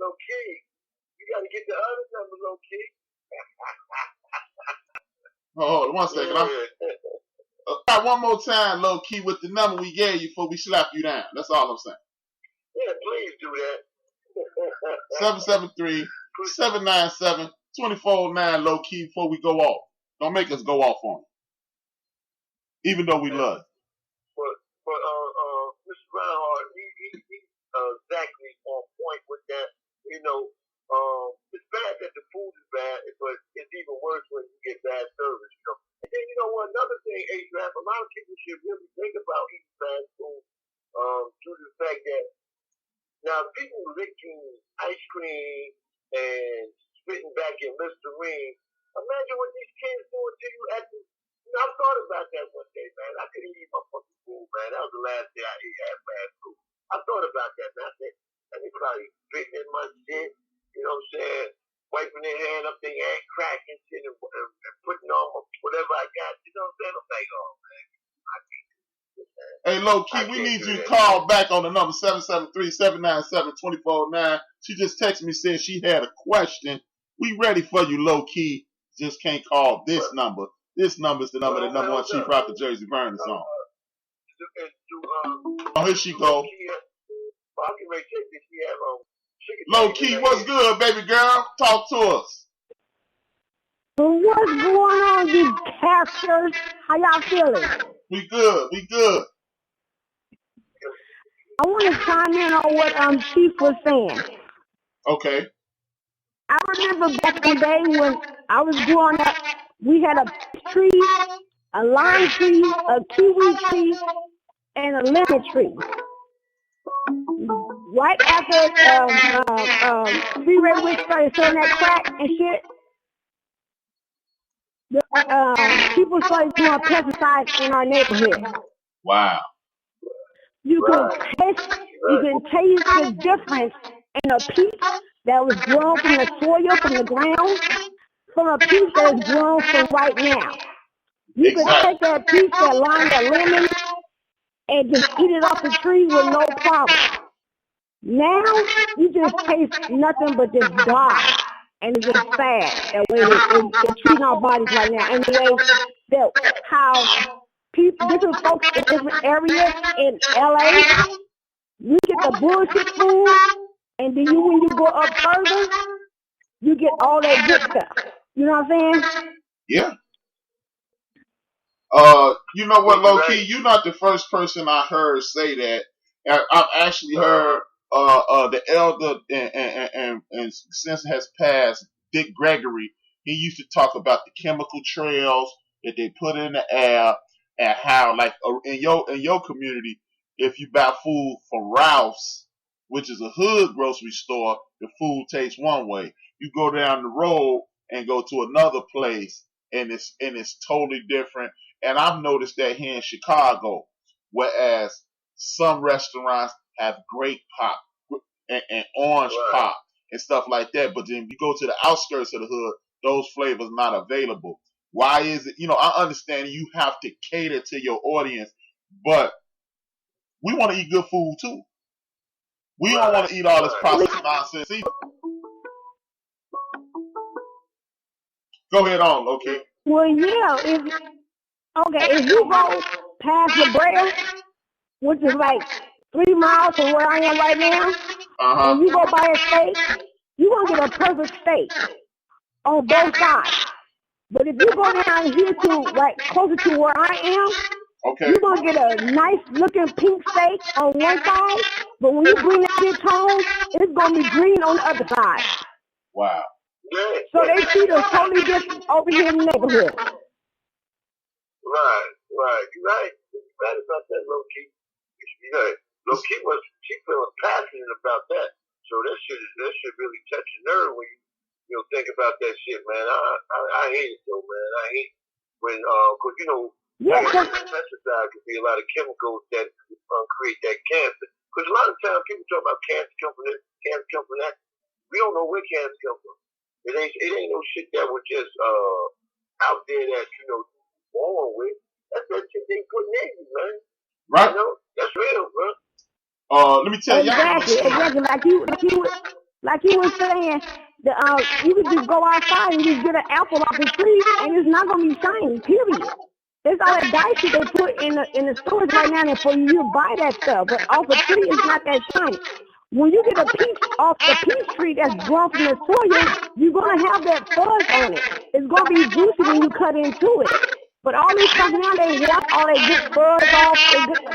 low key. You got to get the other number low key. Hold on 1 second. Yeah. One more time, low key, with the number we gave you before we slap you down. That's all I'm saying. Yeah, please do that. 773-797-2409 low key before we go off. Don't make us go off on it. Even though we love it. But Mr. Reinhardt, he's exactly on point with that. You know, it's bad that the food is bad, but it's even worse when you get bad service. You know? And then, you know what, another thing, HRap, a lot of people should really think about eating fast food due to the fact that now people licking ice cream and spitting back in Listerine. Imagine what these kids doing to you at the. You know, I thought about that one day, man. I couldn't eat my fucking food, man. That was the last day I had fast food. I thought about that, man. I said, and they probably spitting in my shit. You know what I'm saying? Wiping their hand up their ass crack and shit and putting on whatever I got. You know what I'm saying? I'm like, oh, man. I can't do this, man. Hey, low key, we need you to call back on the number 773-797-2409. She just texted me, said she had a question. We ready for you, low key. Just can't call this number. This number is the number that number one Cheif Rocka Jersey Burn is on. Oh, here she go. Low key, what's good, baby girl? Talk to us. What's going on, you casters? How y'all feeling? We good. We good. I want to chime in on what Cheif was saying. Okay. I remember back in the day when I was growing up, we had a tree, a lime tree, a kiwi tree, and a lemon tree. Right after Freeway Witch started selling that crack and shit, people started doing pesticides in our neighborhood. Wow. You can taste the difference in a peach that was grown from the soil, from the ground, from a peach that is grown from right now. You can take that peach, that lime, that lemon, and just eat it off the tree with no problem. Now, you just taste nothing but just God. And it's just sad the way they're treating our bodies right now. And the way that how people, different folks in different areas in LA, you get the bullshit food, and then when you go up further, you get all that good stuff. You know what I'm saying? Yeah. You know what, low key, you're not the first person I heard say that. I've actually heard the elder and since has passed, Dick Gregory. He used to talk about the chemical trails that they put in the air and how, like, in your community, if you buy food from Ralph's, which is a hood grocery store, the food tastes one way. You go down the road and go to another place, and it's totally different. And I've noticed that here in Chicago, whereas some restaurants have grape pop and orange pop and stuff like that, but then you go to the outskirts of the hood, those flavors not available. Why is it? You know, I understand you have to cater to your audience, but we want to eat good food too. We don't want to eat all this processed nonsense either. Go ahead on, okay? Well, yeah. If you go past La Brea, which is like 3 miles from where I am right now, and you go buy a steak, you're going to get a perfect steak on both sides. But if you go down here to, like, closer to where I am, you're going to get a nice looking pink steak on one side, but when you bring that shit home, it's going to be green on the other side. Wow. So they treat us totally different over here in the neighborhood. Right. You're right. You're right about that, low key. You're right. Low key she feeling passionate about that. So that shit really touch your nerve when you think about that shit, man. I hate it though, man. I hate when cause pesticide could be a lot of chemicals that create that cancer. Because a lot of times people talk about cancer come from this, cancer come from that. We don't know where cancer come from. It ain't no shit that was just out there that born with. That's that shit they put in you, man. Right. You know, that's real, bro. Let me tell exactly. Like Like you were saying, you could just go outside and just get an apple off the tree, and it's not gonna be shiny. Period. There's all that dye shit they put in the stores right now, and for you to buy that stuff, but off a tree it's not that shiny. When you get a peach off the peach tree that's grown from the soil, you're gonna have that fuzz on it. It's gonna be juicy when you cut into it. But all these stuff now, they wash all that good fuzz off.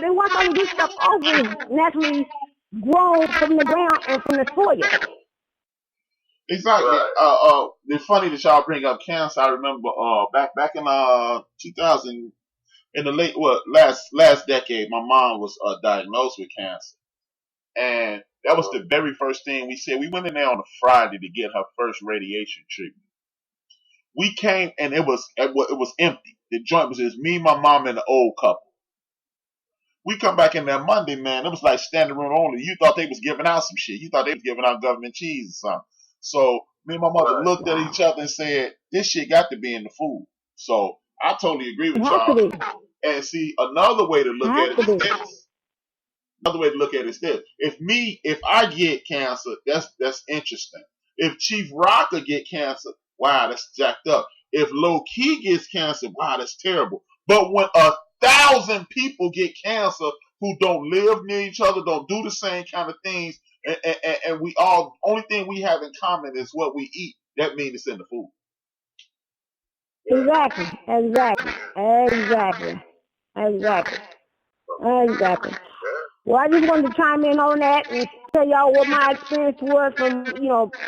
They wash all the good stuff off when it's naturally grown from the ground and from the soil. Exactly. It's funny that y'all bring up cancer. I remember back in 2000, in the last decade, my mom was diagnosed with cancer, and that was the very first thing we said. We went in there on a Friday to get her first radiation treatment. We came and it was empty. The joint was just me, my mom, and the old couple. We come back in there Monday, man. It was like standing room only. You thought they was giving out some shit. You thought they was giving out government cheese or something. So me and my mother looked at each other and said, "This shit got to be in the food." So I totally agree with y'all. And see, another way to look at it is this. Another way to look at it is this. If I get cancer, that's interesting. If Cheif Rocka get cancer, wow, that's jacked up. If Low Key gets cancer, wow, that's terrible. But when 1,000 people get cancer who don't live near each other, don't do the same kind of things, and we all, only thing we have in common is what we eat, that means it's in the food. Exactly. Well, I just wanted to chime in on that and tell y'all what my experience was from,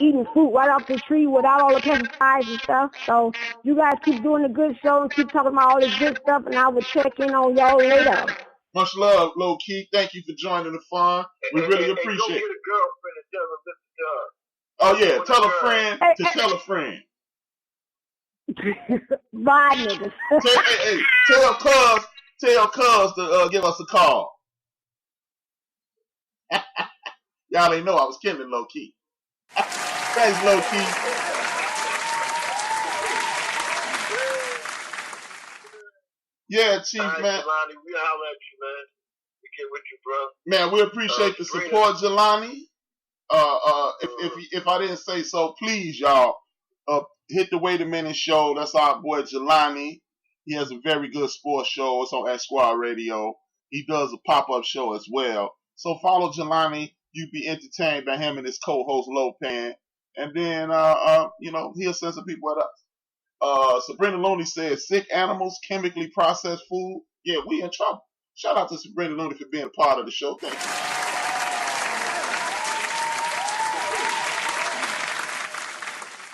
eating fruit right off the tree without all the pesticides and stuff. So you guys keep doing the good show and keep talking about all this good stuff, and I will check in on y'all later. Much love, Low Key. Thank you for joining the fun. We really appreciate it. Go get a girlfriend and tell her this Oh, yeah. Tell a friend to tell a friend. Bye, niggas. Tell Cuz to give us a call. Y'all ain't know I was killing Low Key. Thanks, Low Key. Yeah, Chief, man. Jelani, we'll holler at you, man. We get with you, bro. Man, we appreciate the support, Jelani. If I didn't say so, please, y'all, hit the Wait a Minute show. That's our boy Jelani. He has a very good sports show. It's on X Squad Radio. He does a pop-up show as well. So follow Jelani. You be entertained by him and his co-host Lopan. And then, he'll send some people at us. Sabrina Looney says, sick animals, chemically processed food. Yeah, we in trouble. Shout out to Sabrina Looney for being a part of the show. Thank you.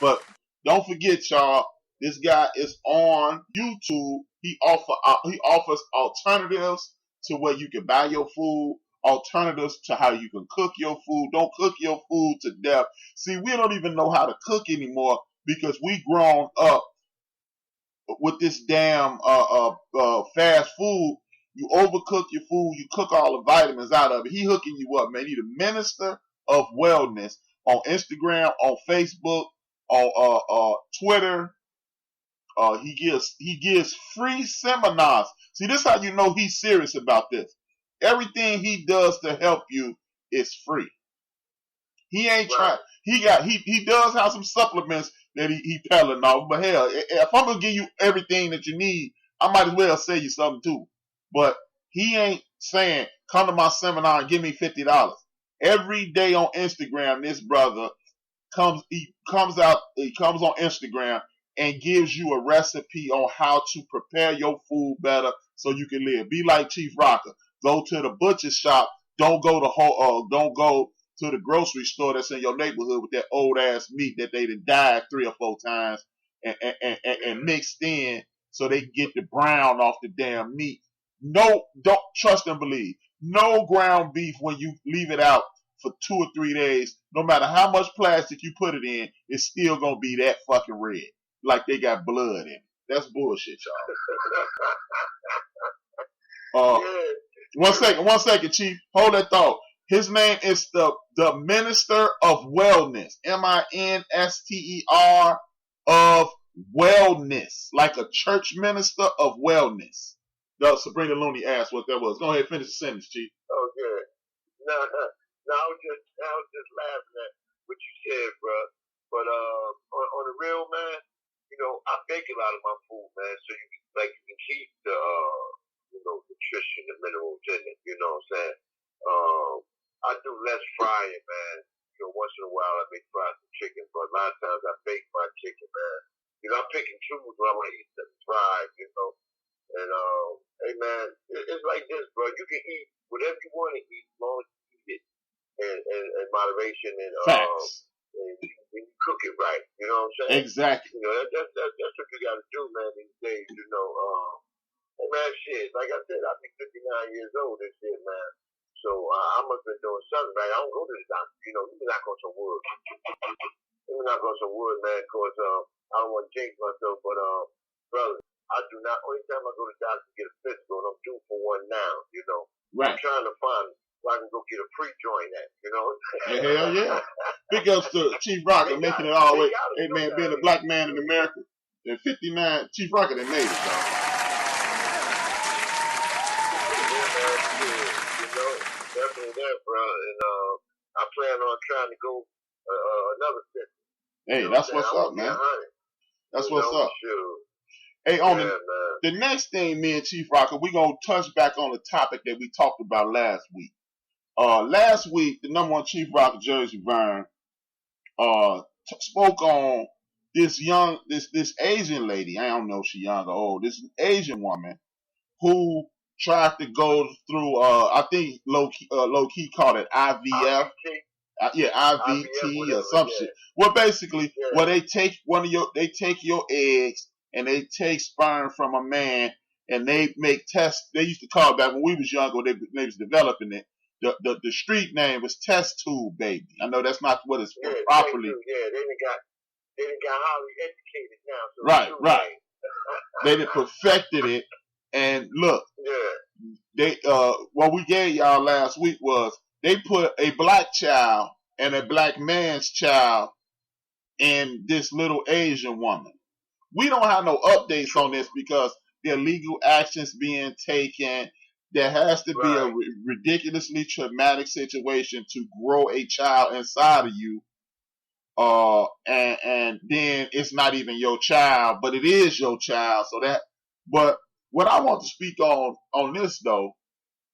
But don't forget, y'all, this guy is on YouTube. He offers alternatives to where you can buy your food, alternatives to how you can cook your food. Don't cook your food to death. See, we don't even know how to cook anymore because we grown up with this damn fast food. You overcook your food. You cook all the vitamins out of it. He hooking you up, man. He the minister of wellness on Instagram, on Facebook, on Twitter. He gives free seminars. See, this is how you know he's serious about this. Everything he does to help you is free. He ain't trying. He does have some supplements that he peddling off. But hell, if I'm gonna give you everything that you need, I might as well sell you something too. But he ain't saying come to my seminar and give me $50. Every day on Instagram, this brother comes on Instagram and gives you a recipe on how to prepare your food better so you can live. Be like Cheif Rocka. Go to the butcher shop. Don't go to the grocery store that's in your neighborhood with that old ass meat that they done dyed 3 or 4 times and mixed in so they can get the brown off the damn meat. No, don't trust and believe. No ground beef when you leave it out for 2 or 3 days. No matter how much plastic you put it in, it's still gonna be that fucking red, like they got blood in it. That's bullshit, y'all. One second, Chief. Hold that thought. His name is the Minister of Wellness, MINSTER of Wellness, like a church minister of wellness. Sabrina Looney asked what that was. Go ahead, finish the sentence, Chief. Oh, good. No, I was just laughing at what you said, bro. But on the real, man, you know, I bake a lot of my food, man, so you can keep the you know, nutrition, the minerals in it. You know what I'm saying? I do less frying, man. You know, once in a while I make fried some chicken, but a lot of times I bake my chicken, man. You know, I pick and choose when I want to eat something fried, you know. And hey, man, it's like this, bro. You can eat whatever you want to eat as long as you eat it in moderation and Facts. and you cook it right. You know what I'm saying? Exactly. You know, that's what you got to do, man. These days, you know. Hey, man, shit. Like I said, I'll be 59 years old this year, man. So I must have been doing something right. I don't go to the doctor. You know, let me knock on some wood. Let me knock on some wood, man, because I don't want to jinx myself. But brother, I do not. Only time I go to the doctor to get a physical, and I'm due for one now. You know, Right. I'm trying to find where I can go get a pre-joint at. You know. Hell yeah. Big ups to Cheif Rocka making it all the way. Hey man, being a black man in America. In 59, Cheif Rocka, they made it, dog. You know, definitely that, bro. And I plan on trying to go another set. Hey, that's what's up, man. That's what's up. Sure. Hey, on the next thing, me and Cheif Rocka, we're going to touch back on the topic that we talked about last week. Last week, the number one Cheif Rocka, Jersey Vern, spoke on this Asian lady. I don't know if she's young or old. This Asian woman who tried to go through, I think low key called it IVF. IVT or some shit. Well, basically, well, they take your eggs and they take sperm from a man and they make tests. They used to call it back when we was younger. They was developing it. The street name was test tube baby. I know that's not what it's properly. Yeah, they done got highly educated now. So right. They done perfected it. And look, they what we gave y'all last week was they put a black child and a black man's child in this little Asian woman. We don't have no updates on this because there are legal actions being taken. There has to be a ridiculously traumatic situation to grow a child inside of you. And then it's not even your child, but it is your child. But what I want to speak on this though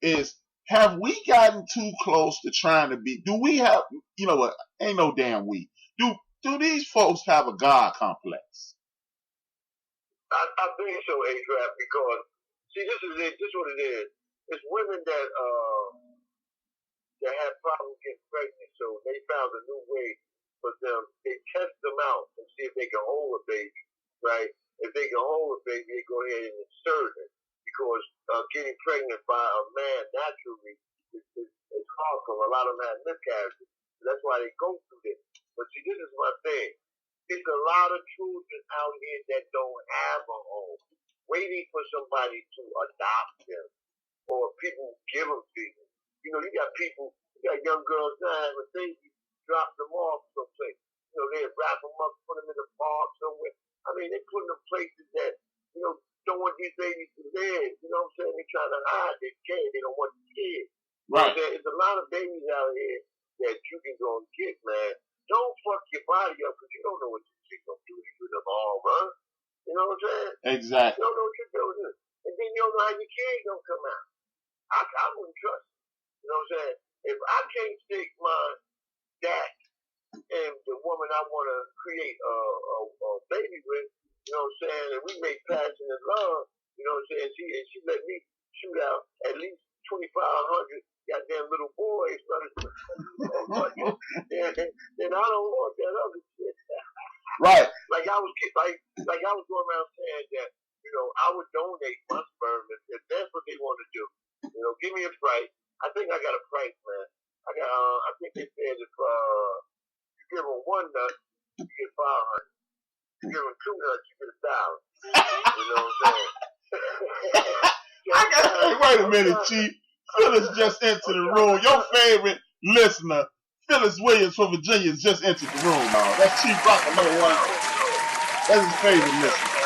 is, have we gotten too close to trying to be? Do we have? You know what? Ain't no damn we. Do these folks have a God complex? I think so, HRap, because see, this is it. This is what it is. It's women that have problems getting pregnant, so they found a new way for them. They test them out and see if they can hold a baby, right? If they can hold a baby, they go ahead and insert it, because getting pregnant by a man naturally is hard for a lot of them have miscarriages. That's why they go through this. But see, this is my thing. There's a lot of children out here that don't have a home, waiting for somebody to adopt them, or people give them to you. You know, you got young girls now having babies, drop them off someplace. You know, they wrap them up, put them in the park somewhere. I mean, they put them in places that, you know, don't want these babies to live. You know what I'm saying? They're trying to hide their kids. They don't want the kids. Right. There's a lot of babies out here that you can go and get, man. Don't fuck your body up, because you don't know what your shit's going to do to you tomorrow, man. You know what I'm saying? Exactly. You don't know what you're doing. And then you don't know how your kid's going to come out. I wouldn't trust it. You know what I'm saying? If I can't stick my dad and the woman I want to create a baby with, you know what I'm saying, and we make passionate love, you know what I'm saying, and she let me shoot out at least 2,500 goddamn little boys, then I don't want that other shit. Right. Like I was going around saying that, you know, I would donate my sperm if that's what they want to do. You know, give me a price. I think I got a price, man. I think they said if you give them one nut, you get 500. You give them 2 nuts, you get 1,000. You know what I'm saying? Wait a minute, Chief. Phyllis just entered the room. Your favorite listener, Phyllis Williams from Virginia, just entered the room. That's Cheif Rocka, number one. That's his favorite listener.